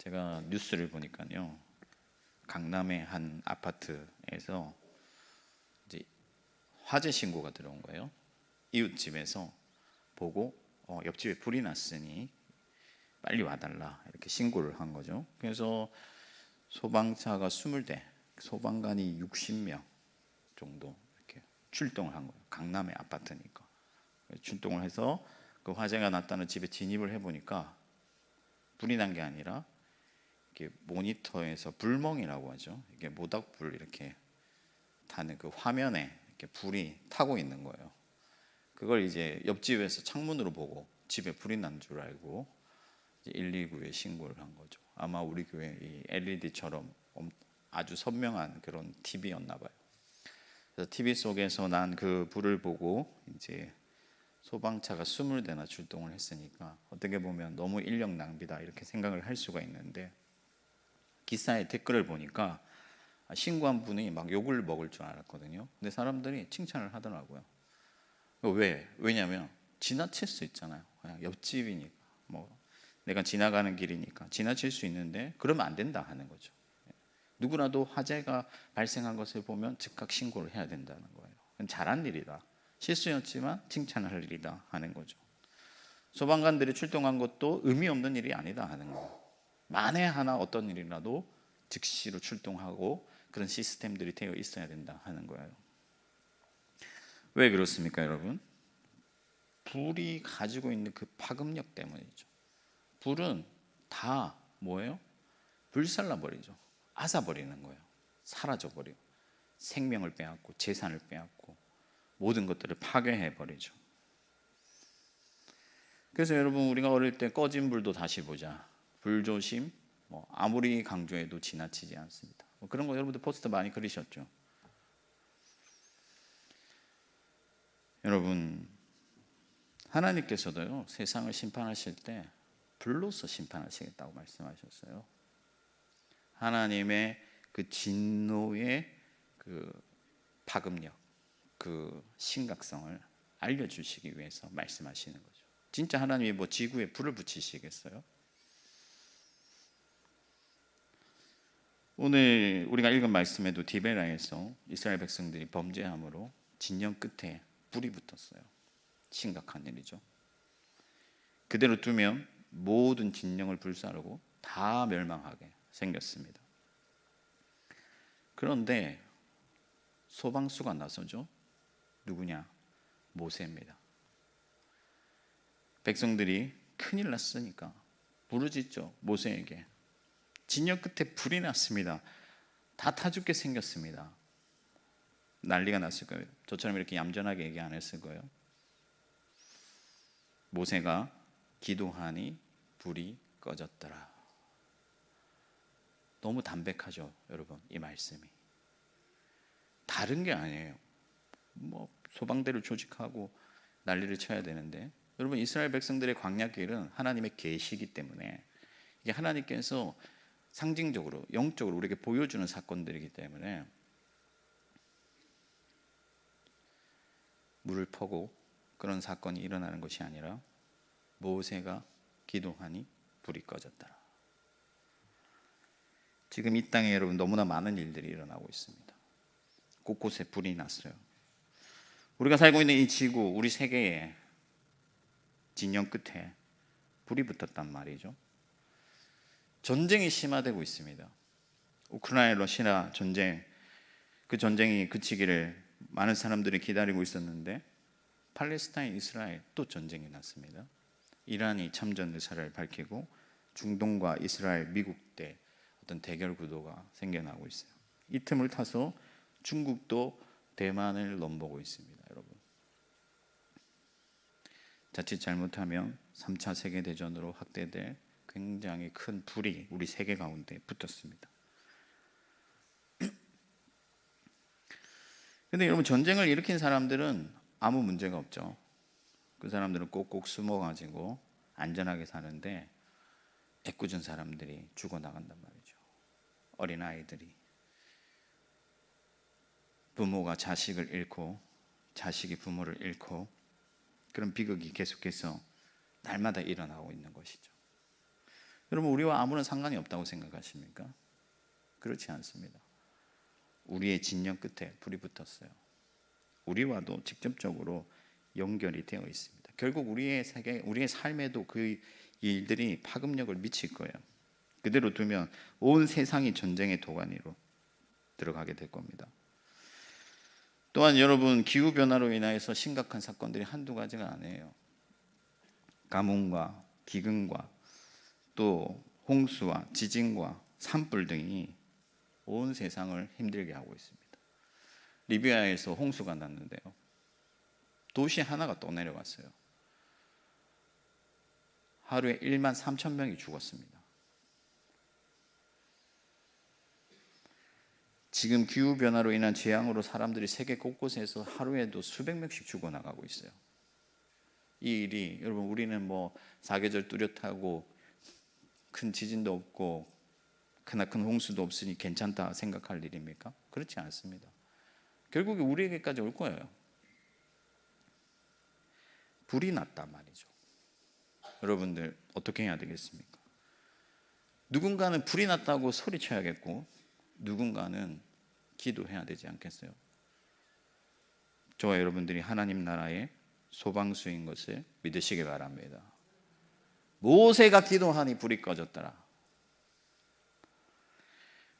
제가 뉴스를 보니까요, 강남의 한 아파트에서 이제 화재 신고가 들어온 거예요. 이웃집에서 보고 옆집에 불이 났으니 빨리 와달라 이렇게 신고를 한 거죠. 그래서 소방차가 20대, 소방관이 60명 정도 이렇게 출동을 한 거예요. 강남의 아파트니까 출동을 해서 그 화재가 났다는 집에 진입을 해보니까 불이 난 게 아니라 이렇게 모니터에서 불멍이라고 하죠. 이게 모닥불 이렇게 타는 그 화면에 이렇게 불이 타고 있는 거예요. 그걸 이제 옆집에서 창문으로 보고 집에 불이 난 줄 알고 119에 신고를 한 거죠. 아마 우리 교회 이 LED처럼 아주 선명한 그런 TV였나 봐요. 그래서 TV 속에서 난 그 불을 보고 이제 소방차가 20대나 출동을 했으니까 어떻게 보면 너무 인력 낭비다 이렇게 생각을 할 수가 있는데, 기사의 댓글을 보니까 신고한 분이 막 욕을 먹을 줄 알았거든요. 근데 사람들이 칭찬을 하더라고요. 왜냐하면 지나칠 수 있잖아요. 그냥 옆집이니까, 뭐 내가 지나가는 길이니까 지나칠 수 있는데 그러면 안 된다 하는 거죠. 누구라도 화재가 발생한 것을 보면 즉각 신고를 해야 된다는 거예요. 그건 잘한 일이다, 실수였지만 칭찬할 일이다 하는 거죠. 소방관들이 출동한 것도 의미 없는 일이 아니다 하는 거예요. 만에 하나 어떤 일이라도 즉시로 출동하고 그런 시스템들이 되어 있어야 된다 하는 거예요. 왜 그렇습니까, 여러분? 불이 가지고 있는 그 파급력 때문이죠. 불은 다 뭐예요? 불살라버리죠. 앗아버리는 거예요. 사라져버리고 생명을 빼앗고 재산을 빼앗고 모든 것들을 파괴해버리죠. 그래서 여러분, 우리가 어릴 때 꺼진 불도 다시 보자, 불조심, 아무리 강조해도 지나치지 않습니다. 그런 거 여러분들 포스터 많이 그리셨죠? 여러분, 하나님께서도요, 세상을 심판하실 때 불로서 심판하시겠다고 말씀하셨어요. 하나님의 그 진노의 그 파급력, 그 심각성을 알려주시기 위해서 말씀하시는 거죠. 진짜 하나님이 뭐 지구에 불을 붙이시겠어요? 오늘 우리가 읽은 말씀에도 디베라에서 이스라엘 백성들이 범죄함으로 진영 끝에 불이 붙었어요. 심각한 일이죠. 그대로 두면 모든 진영을 불사르고 다 멸망하게 생겼습니다. 그런데 소방수가 나서죠. 누구냐? 모세입니다. 백성들이 큰일 났으니까 부르짖죠. 모세에게. 진영 끝에 불이 났습니다. 다 타 죽게 생겼습니다. 난리가 났을 거예요. 저처럼 이렇게 얌전하게 얘기 안 했을 거예요. 모세가 기도하니 불이 꺼졌더라. 너무 담백하죠, 여러분. 이 말씀이 다른 게 아니에요. 뭐 소방대를 조직하고 난리를 쳐야 되는데, 여러분, 이스라엘 백성들의 광야길은 하나님의 계시이기 때문에 이게 하나님께서 상징적으로 영적으로 우리에게 보여주는 사건들이기 때문에 물을 퍼고 그런 사건이 일어나는 것이 아니라 모세가 기도하니 불이 꺼졌더라. 지금 이 땅에 여러분 너무나 많은 일들이 일어나고 있습니다. 곳곳에 불이 났어요. 우리가 살고 있는 이 지구, 우리 세계에 진영 끝에 불이 붙었단 말이죠. 전쟁이 심화되고 있습니다. 우크라이나 러시아 전쟁, 그 전쟁이 그치기를 많은 사람들이 기다리고 있었는데 팔레스타인 이스라엘 또 전쟁이 났습니다. 이란이 참전 의사를 밝히고 중동과 이스라엘, 미국 대 어떤 대결 구도가 생겨나고 있어요. 이 틈을 타서 중국도 대만을 넘보고 있습니다, 여러분. 자칫 잘못하면 3차 세계대전으로 확대될 굉장히 큰 불이 우리 세계 가운데 붙었습니다. 그런데 여러분, 전쟁을 일으킨 사람들은 아무 문제가 없죠. 그 사람들은 꼭꼭 숨어가지고 안전하게 사는데 애꿎은 사람들이 죽어나간단 말이죠. 어린아이들이, 부모가 자식을 잃고 자식이 부모를 잃고 그런 비극이 계속해서 날마다 일어나고 있는 것이죠. 여러분, 우리와 아무런 상관이 없다고 생각하십니까? 그렇지 않습니다. 우리의 진영 끝에 불이 붙었어요. 우리와도 직접적으로 연결이 되어 있습니다. 결국 우리의 세계, 우리의 삶에도 그 일들이 파급력을 미칠 거예요. 그대로 두면 온 세상이 전쟁의 도가니로 들어가게 될 겁니다. 또한 여러분, 기후변화로 인하여서 심각한 사건들이 한두 가지가 아니에요. 가뭄과 기근과 또 홍수와 지진과 산불 등이 온 세상을 힘들게 하고 있습니다. 리비아에서 홍수가 났는데요, 도시 하나가 또 내려갔어요. 하루에 1만 3천 명이 죽었습니다. 지금 기후변화로 인한 재앙으로 사람들이 세계 곳곳에서 하루에도 수백 명씩 죽어나가고 있어요. 이 일이, 여러분, 우리는 뭐 사계절 뚜렷하고 큰 지진도 없고 크나큰 홍수도 없으니 괜찮다 생각할 일입니까? 그렇지 않습니다. 결국에 우리에게까지 올 거예요. 불이 났단 말이죠. 여러분들 어떻게 해야 되겠습니까? 누군가는 불이 났다고 소리쳐야겠고 누군가는 기도해야 되지 않겠어요? 저와 여러분들이 하나님 나라의 소방수인 것을 믿으시기 바랍니다. 모세가 기도하니 불이 꺼졌더라.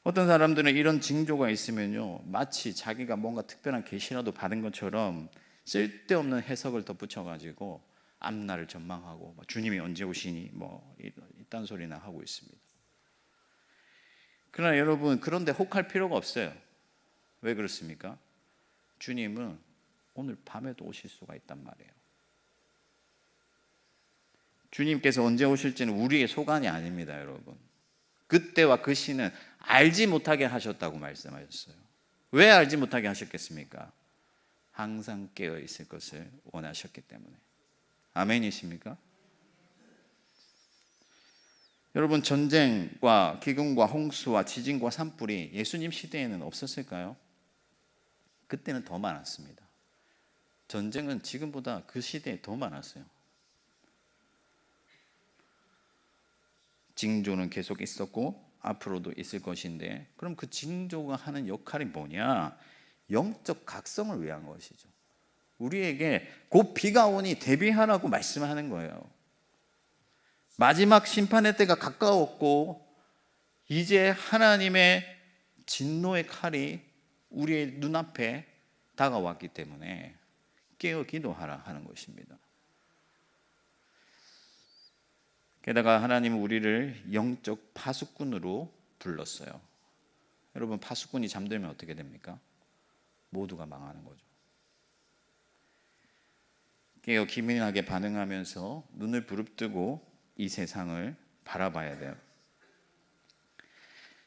어떤 사람들은 이런 징조가 있으면요, 마치 자기가 뭔가 특별한 계시라도 받은 것처럼 쓸데없는 해석을 덧붙여가지고 앞날을 전망하고 주님이 언제 오시니 뭐 이딴 소리나 하고 있습니다. 그러나 여러분, 그런데 혹할 필요가 없어요. 왜 그렇습니까? 주님은 오늘 밤에도 오실 수가 있단 말이에요. 주님께서 언제 오실지는 우리의 소관이 아닙니다, 여러분. 그때와 그 시는 알지 못하게 하셨다고 말씀하셨어요. 왜 알지 못하게 하셨겠습니까? 항상 깨어 있을 것을 원하셨기 때문에. 아멘이십니까? 여러분, 전쟁과 기근과 홍수와 지진과 산불이 예수님 시대에는 없었을까요? 그때는 더 많았습니다. 전쟁은 지금보다 그 시대에 더 많았어요. 징조는 계속 있었고 앞으로도 있을 것인데, 그럼 그 징조가 하는 역할이 뭐냐? 영적 각성을 위한 것이죠. 우리에게 곧 비가 오니 대비하라고 말씀하는 거예요. 마지막 심판의 때가 가까웠고 이제 하나님의 진노의 칼이 우리의 눈앞에 다가왔기 때문에 깨어 기도하라 하는 것입니다. 게다가 하나님은 우리를 영적 파수꾼으로 불렀어요. 여러분, 파수꾼이 잠들면 어떻게 됩니까? 모두가 망하는 거죠. 깨어 기민하게 반응하면서 눈을 부릅뜨고 이 세상을 바라봐야 돼요.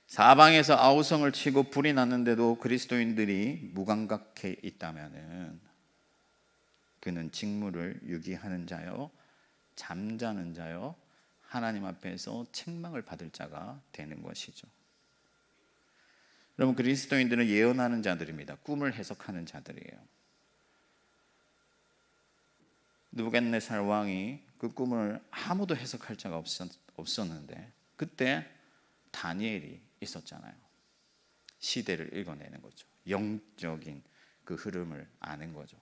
사방에서 아우성을 치고 불이 났는데도 그리스도인들이 무감각해 있다면은 그는 직무를 유기하는 자요, 잠자는 자요, 하나님 앞에서 책망을 받을 자가 되는 것이죠. 여러분, 그리스도인들은 예언하는 자들입니다. 꿈을 해석하는 자들이에요. 느부갓네살 왕이 그 꿈을 아무도 해석할 자가 없었는데 그때 다니엘이 있었잖아요. 시대를 읽어내는 거죠. 영적인 그 흐름을 아는 거죠.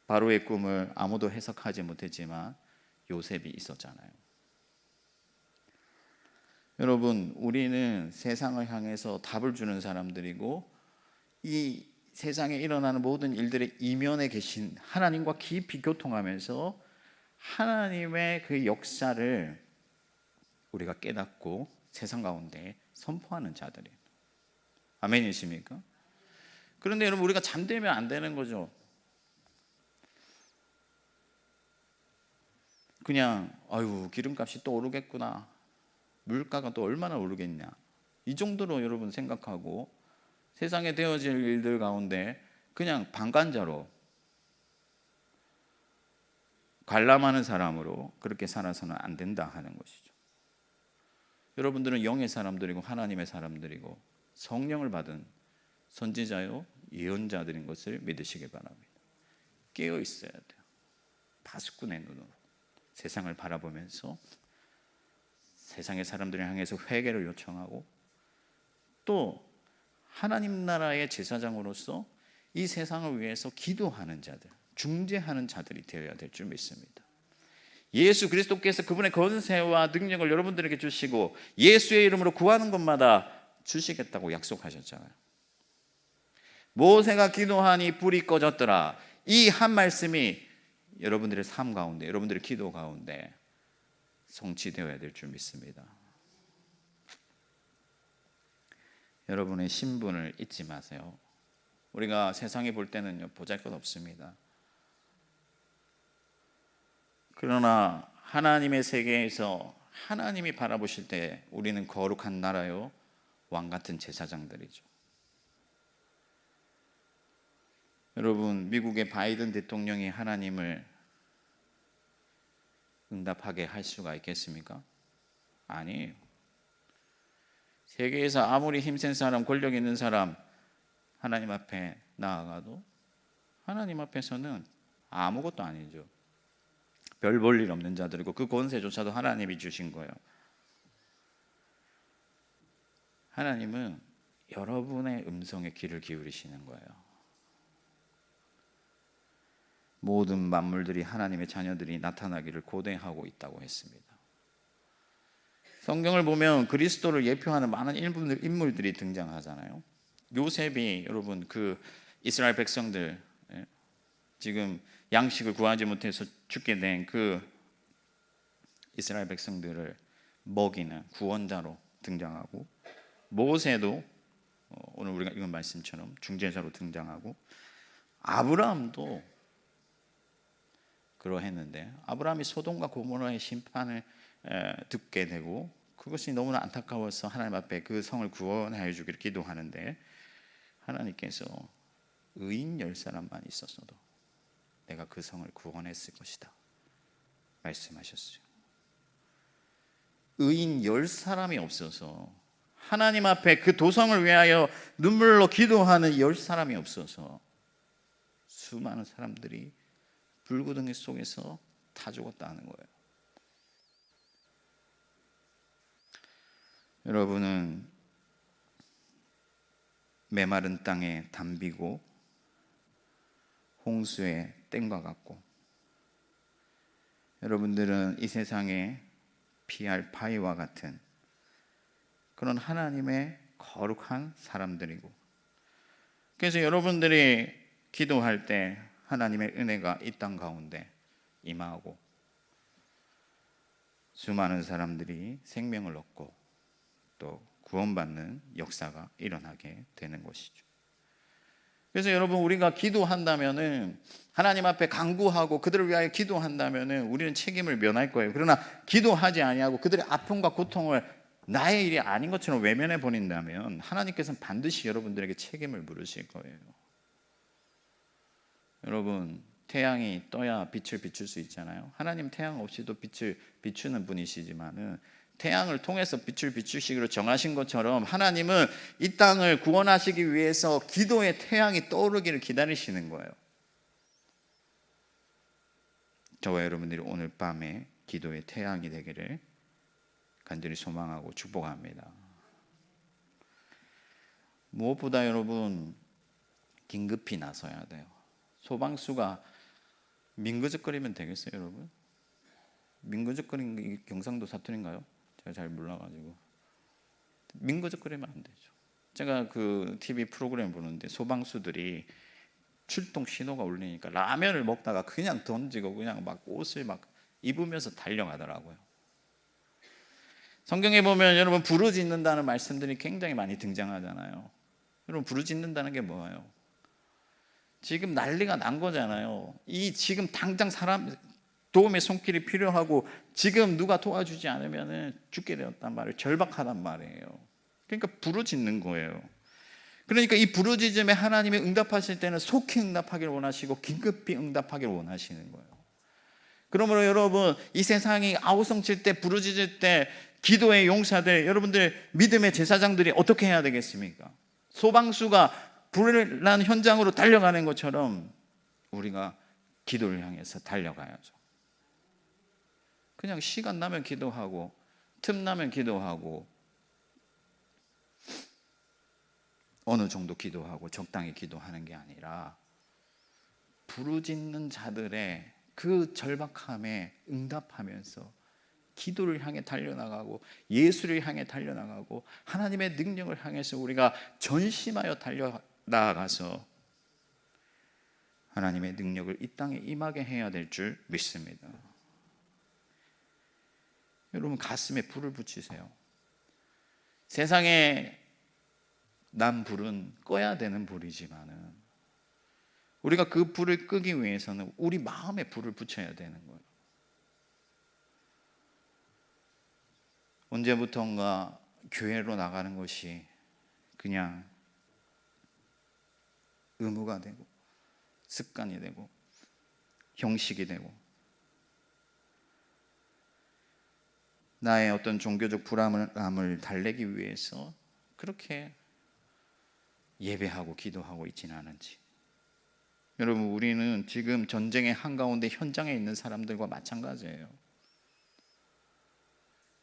바로의 꿈을 아무도 해석하지 못했지만 요셉이 있었잖아요. 여러분, 우리는 세상을 향해서 답을 주는 사람들이고 이 세상에 일어나는 모든 일들의 이면에 계신 하나님과 깊이 교통하면서 하나님의 그 역사를 우리가 깨닫고 세상 가운데 선포하는 자들이에요. 아멘이십니까? 그런데 여러분, 우리가 잠들면 안 되는 거죠. 그냥 아유, 기름값이 또 오르겠구나, 물가가 또 얼마나 오르겠냐, 이 정도로 여러분 생각하고 세상에 되어질 일들 가운데 그냥 방관자로 관람하는 사람으로 그렇게 살아서는 안 된다 하는 것이죠. 여러분들은 영의 사람들이고 하나님의 사람들이고 성령을 받은 선지자요 예언자들인 것을 믿으시기 바랍니다. 깨어 있어야 돼요. 파수꾼의 눈으로 세상을 바라보면서 세상의 사람들을 향해서 회개를 요청하고 또 하나님 나라의 제사장으로서 이 세상을 위해서 기도하는 자들, 중재하는 자들이 되어야 될 줄 믿습니다. 예수 그리스도께서 그분의 권세와 능력을 여러분들에게 주시고 예수의 이름으로 구하는 것마다 주시겠다고 약속하셨잖아요. 모세가 기도하니 불이 꺼졌더라. 이 한 말씀이 여러분들의 삶 가운데, 여러분들의 기도 가운데 성취되어야 될 줄 믿습니다. 여러분의 신분을 잊지 마세요. 우리가 세상에 볼 때는요, 보잘것없습니다. 그러나 하나님의 세계에서 하나님이 바라보실 때 우리는 거룩한 나라요, 왕 같은 제사장들이죠. 여러분, 미국의 바이든 대통령이 하나님을 응답하게 할 수가 있겠습니까? 아니에요. 세계에서 아무리 힘센 사람, 권력 있는 사람 하나님 앞에 나아가도 하나님 앞에서는 아무것도 아니죠. 별 볼 일 없는 자들이고 그 권세조차도 하나님이 주신 거예요. 하나님은 여러분의 음성에 귀를 기울이시는 거예요. 모든 만물들이 하나님의 자녀들이 나타나기를 고대하고 있다고 했습니다. 성경을 보면 그리스도를 예표하는 많은 인물들이 등장하잖아요. 요셉이 여러분 그 이스라엘 백성들 지금 양식을 구하지 못해서 죽게 된 그 이스라엘 백성들을 먹이는 구원자로 등장하고, 모세도 오늘 우리가 읽은 말씀처럼 중재자로 등장하고, 아브라함도 그러했는데 아브라함이 소돔과 고모라의 심판을 듣게 되고 그것이 너무나 안타까워서 하나님 앞에 그 성을 구원하여 주기를 기도하는데 하나님께서 의인 10사람만 있었어도 내가 그 성을 구원했을 것이다 말씀하셨어요. 의인 10사람이 없어서, 하나님 앞에 그 도성을 위하여 눈물로 기도하는 10사람이 없어서 수많은 사람들이 불구덩이 속에서 다 죽었다는 거예요. 여러분은 메마른 땅에 담비고 홍수의 땡과 같고, 여러분들은 이 세상에 피할 바위와 같은 그런 하나님의 거룩한 사람들이고, 그래서 여러분들이 기도할 때 하나님의 은혜가 이 땅 가운데 임하고 수많은 사람들이 생명을 얻고 또 구원받는 역사가 일어나게 되는 것이죠. 그래서 여러분, 우리가 기도한다면은, 하나님 앞에 간구하고 그들을 위하여 기도한다면은 우리는 책임을 면할 거예요. 그러나 기도하지 아니하고 그들의 아픔과 고통을 나의 일이 아닌 것처럼 외면해 버린다면 하나님께서는 반드시 여러분들에게 책임을 물으실 거예요. 여러분, 태양이 떠야 빛을 비출 수 있잖아요. 하나님 태양 없이도 빛을 비추는 분이시지만은 태양을 통해서 빛을 비추시기로 정하신 것처럼 하나님은 이 땅을 구원하시기 위해서 기도의 태양이 떠오르기를 기다리시는 거예요. 저와 여러분들이 오늘 밤에 기도의 태양이 되기를 간절히 소망하고 축복합니다. 무엇보다 여러분, 긴급히 나서야 돼요. 소방수가 민그적거리면 되겠어요, 여러분? 민그적거리는 게 경상도 사투리인가요? 제가 잘 몰라가지고. 민그적거리면 안 되죠. 제가 그 TV 프로그램 보는데 소방수들이 출동 신호가 울리니까 라면을 먹다가 그냥 던지고 그냥 막 옷을 막 입으면서 달려가더라고요. 성경에 보면 여러분, 부르짖는다는 말씀들이 굉장히 많이 등장하잖아요. 여러분, 부르짖는다는 게 뭐예요? 지금 난리가 난 거잖아요. 이 지금 당장 사람 도움의 손길이 필요하고 지금 누가 도와주지 않으면 죽게 되었단 말이에요. 절박하단 말이에요. 그러니까 부르짖는 거예요. 그러니까 이 부르짖음에 하나님이 응답하실 때는 속히 응답하기를 원하시고 긴급히 응답하기를 원하시는 거예요. 그러므로 여러분, 이 세상이 아우성칠 때, 부르짖을 때 기도의 용사들, 여러분들 믿음의 제사장들이 어떻게 해야 되겠습니까? 소방수가 불을 난 현장으로 달려가는 것처럼 우리가 기도를 향해서 달려가야죠. 그냥 시간 나면 기도하고 틈나면 기도하고 어느 정도 기도하고 적당히 기도하는 게 아니라 부르짖는 자들의 그 절박함에 응답하면서 기도를 향해 달려나가고 예수를 향해 달려나가고 하나님의 능력을 향해서 우리가 전심하여 달려나가서 하나님의 능력을 이 땅에 임하게 해야 될 줄 믿습니다. 여러분 가슴에 불을 붙이세요. 세상에 난 불은 꺼야 되는 불이지만은 우리가 그 불을 끄기 위해서는 우리 마음에 불을 붙여야 되는 거예요. 언제부턴가 교회로 나가는 것이 그냥 의무가 되고 습관이 되고 형식이 되고 나의 어떤 종교적 불안함을 달래기 위해서 그렇게 예배하고 기도하고 있지는 않은지. 여러분 우리는 지금 전쟁의 한가운데 현장에 있는 사람들과 마찬가지예요.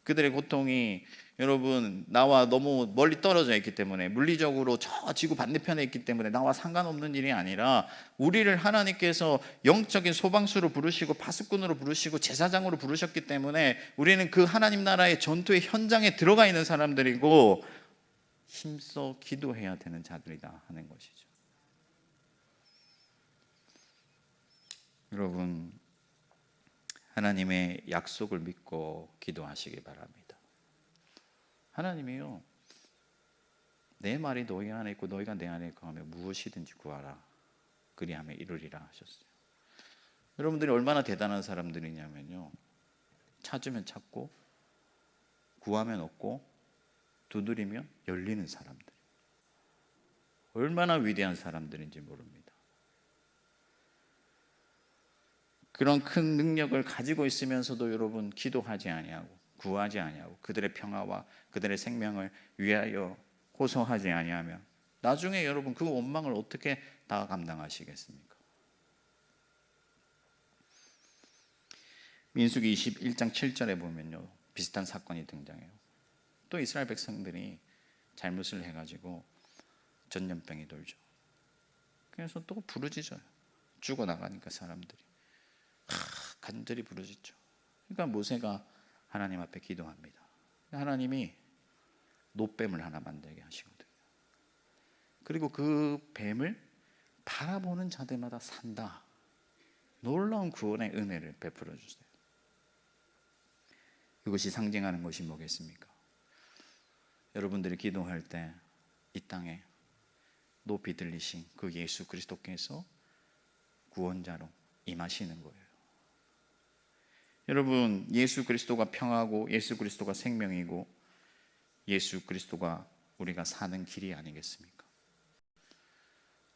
그들의 고통이 여러분 나와 너무 멀리 떨어져 있기 때문에 물리적으로 저 지구 반대편에 있기 때문에 나와 상관없는 일이 아니라 우리를 하나님께서 영적인 소방수로 부르시고 파수꾼으로 부르시고 제사장으로 부르셨기 때문에 우리는 그 하나님 나라의 전투의 현장에 들어가 있는 사람들이고 힘써 기도해야 되는 자들이다 하는 것이죠. 여러분 하나님의 약속을 믿고 기도하시기 바랍니다. 하나님이요 내 말이 너희 안에 있고 너희가 내 안에 있고 하면 무엇이든지 구하라 그리하면 이루리라 하셨어요. 여러분들이 얼마나 대단한 사람들이냐면요 찾으면 찾고 구하면 얻고 두드리면 열리는 사람들. 얼마나 위대한 사람들인지 모릅니다. 그런 큰 능력을 가지고 있으면서도 여러분 기도하지 아니하고 구하지 아니하고 그들의 평화와 그들의 생명을 위하여 호소하지 아니하면 나중에 여러분 그 원망을 어떻게 다 감당하시겠습니까? 민수기 21장 7절에 보면요 비슷한 사건이 등장해요. 또 이스라엘 백성들이 잘못을 해가지고 전염병이 돌죠. 그래서 또 부르짖어요. 죽어나가니까 사람들이 간절히 부르짖죠. 그러니까 모세가 하나님 앞에 기도합니다. 하나님이 노뱀을 하나 만들게 하시거든요. 그리고 그 뱀을 바라보는 자들마다 산다. 놀라운 구원의 은혜를 베풀어 주세요. 이것이 상징하는 것이 뭐겠습니까? 여러분들이 기도할 때 이 땅에 높이 들리신 그 예수 그리스도께서 구원자로 임하시는 거예요. 여러분 예수 그리스도가 평화고 예수 그리스도가 생명이고 예수 그리스도가 우리가 사는 길이 아니겠습니까?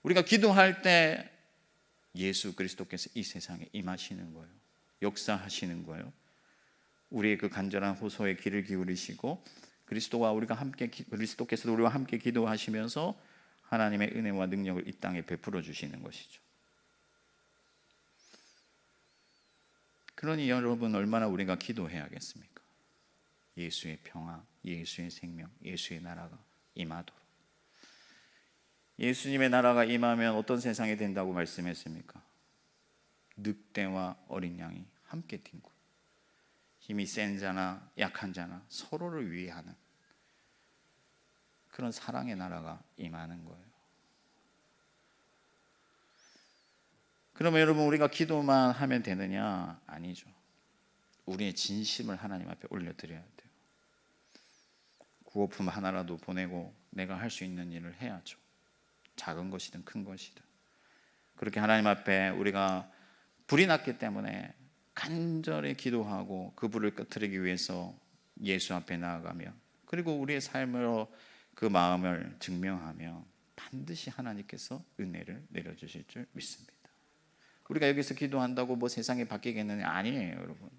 우리가 기도할 때 예수 그리스도께서 이 세상에 임하시는 거예요. 역사하시는 거예요. 우리의 그 간절한 호소에 귀를 기울이시고 그리스도께서 우리와 함께 기도하시면서 하나님의 은혜와 능력을 이 땅에 베풀어 주시는 것이죠. 그러니 여러분 얼마나 우리가 기도해야겠습니까? 예수의 평화, 예수의 생명, 예수의 나라가 임하도록. 예수님의 나라가 임하면 어떤 세상이 된다고 말씀했습니까? 늑대와 어린 양이 함께 뒹굴. 힘이 센 자나 약한 자나 서로를 위하는 그런 사랑의 나라가 임하는 거예요. 그러면 여러분 우리가 기도만 하면 되느냐? 아니죠. 우리의 진심을 하나님 앞에 올려드려야 돼요. 구호품 하나라도 보내고 내가 할 수 있는 일을 해야죠. 작은 것이든 큰 것이든. 그렇게 하나님 앞에 우리가 불이 났기 때문에 간절히 기도하고 그 불을 끄트리기 위해서 예수 앞에 나아가며 그리고 우리의 삶으로 그 마음을 증명하며 반드시 하나님께서 은혜를 내려주실 줄 믿습니다. 우리가 여기서 기도한다고 뭐 세상이 바뀌겠느냐? 아니에요, 여러분.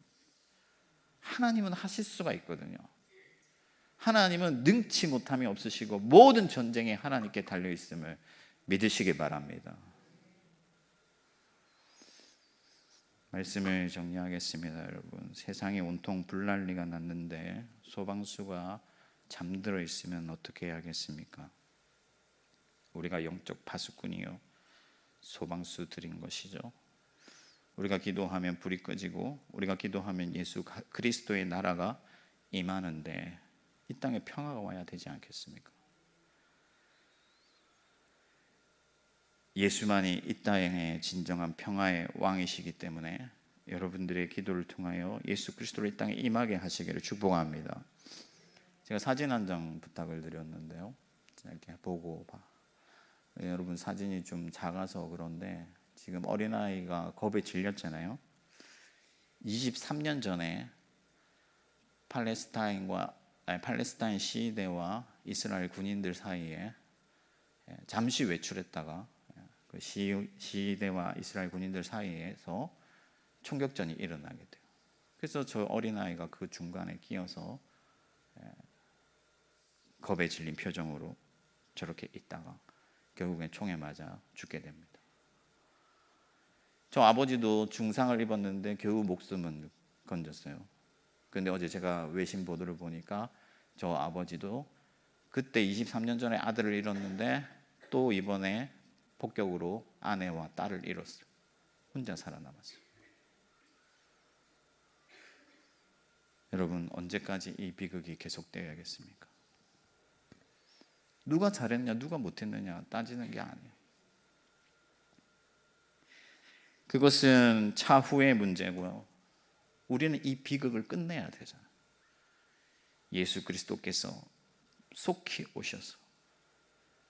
하나님은 하실 수가 있거든요. 하나님은 능치 못함이 없으시고 모든 전쟁에 하나님께 달려있음을 믿으시기 바랍니다. 말씀을 정리하겠습니다. 여러분, 세상이 온통 불난리가 났는데 소방수가 잠들어 있으면 어떻게 해야겠습니까? 우리가 영적 파수꾼이요 소방수들인 것이죠. 우리가 기도하면 불이 꺼지고 우리가 기도하면 예수 그리스도의 나라가 임하는데 이 땅에 평화가 와야 되지 않겠습니까? 예수만이 이 땅의 진정한 평화의 왕이시기 때문에 여러분들의 기도를 통하여 예수 그리스도를 이 땅에 임하게 하시기를 축복합니다. 제가 사진 한 장 부탁을 드렸는데요. 이렇게 보고 봐. 여러분 사진이 좀 작아서 그런데 지금 어린아이가 겁에 질렸잖아요. 23년 전에 팔레스타인 시위대와 이스라엘 군인들 사이에 잠시 외출했다가 그 시위대와 이스라엘 군인들 사이에서 총격전이 일어나게 돼요. 그래서 저 어린아이가 그 중간에 끼어서 겁에 질린 표정으로 저렇게 있다가 결국엔 총에 맞아 죽게 됩니다. 저 아버지도 중상을 입었는데 겨우 목숨은 건졌어요. 그런데 어제 제가 외신 보도를 보니까 저 아버지도 그때 23년 전에 아들을 잃었는데 또 이번에 폭격으로 아내와 딸을 잃었어요. 혼자 살아남았어요. 여러분, 언제까지 이 비극이 계속되어야겠습니까? 누가 잘했냐 누가 못했느냐 따지는 게 아니에요. 그것은 차후의 문제고요. 우리는 이 비극을 끝내야 되잖아요. 예수 그리스도께서 속히 오셔서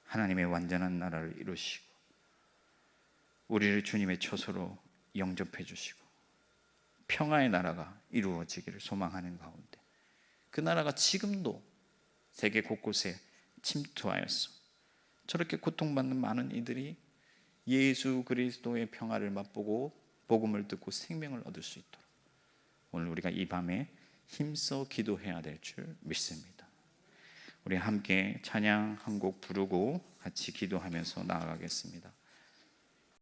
하나님의 완전한 나라를 이루시고 우리를 주님의 처소로 영접해 주시고 평화의 나라가 이루어지기를 소망하는 가운데 그 나라가 지금도 세계 곳곳에 침투하였어. 저렇게 고통받는 많은 이들이 예수 그리스도의 평화를 맛보고 복음을 듣고 생명을 얻을 수 있도록 오늘 우리가 이 밤에 힘써 기도해야 될 줄 믿습니다. 우리 함께 찬양 한 곡 부르고 같이 기도하면서 나아가겠습니다.